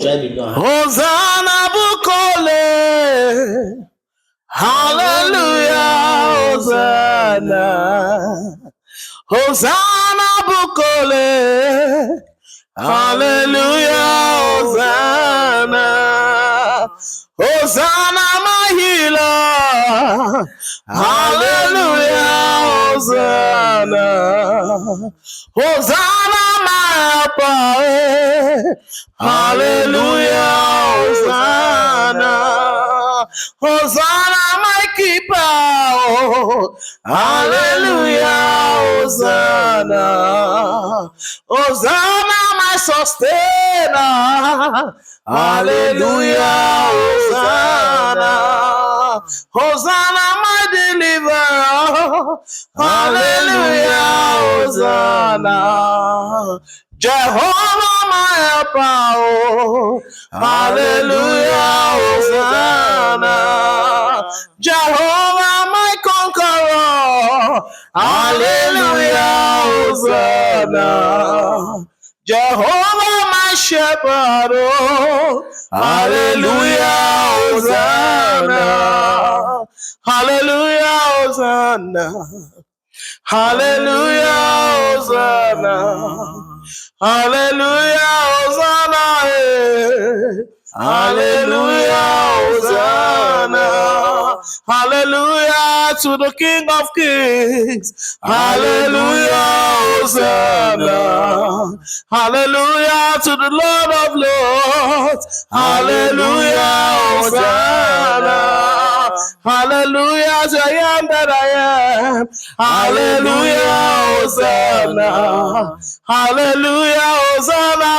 Hosanna Bukole. Hallelujah. Hosanna. Hosanna Bukole. Hallelujah. Hosanna. Hosanna my healer. Hallelujah. Hosanna. Hosanna my helper. Hallelujah. Hosanna. Hosanna my keeper. Hallelujah. Hosanna. Hosanna my sustainer. Hallelujah. Hosanna. Hosanna my deliverer. Hallelujah. Hosanna. Jehovah my helper. Hallelujah. Hosanna. Jehovah my conqueror. Hallelujah. Hosanna. Jehovah my shepherd. Hallelujah. Hosanna. Hallelujah. Hosanna. Hallelujah. Hosanna. Hallelujah. Hosanna. Hallelujah. Hosanna. Hallelujah to the King of Kings. Hallelujah. Hosanna. Hallelujah to the Lord of Lords. Hallelujah. Hosanna. Hallelujah to I am that I am. Hallelujah. Hosanna. Hallelujah. Hosanna.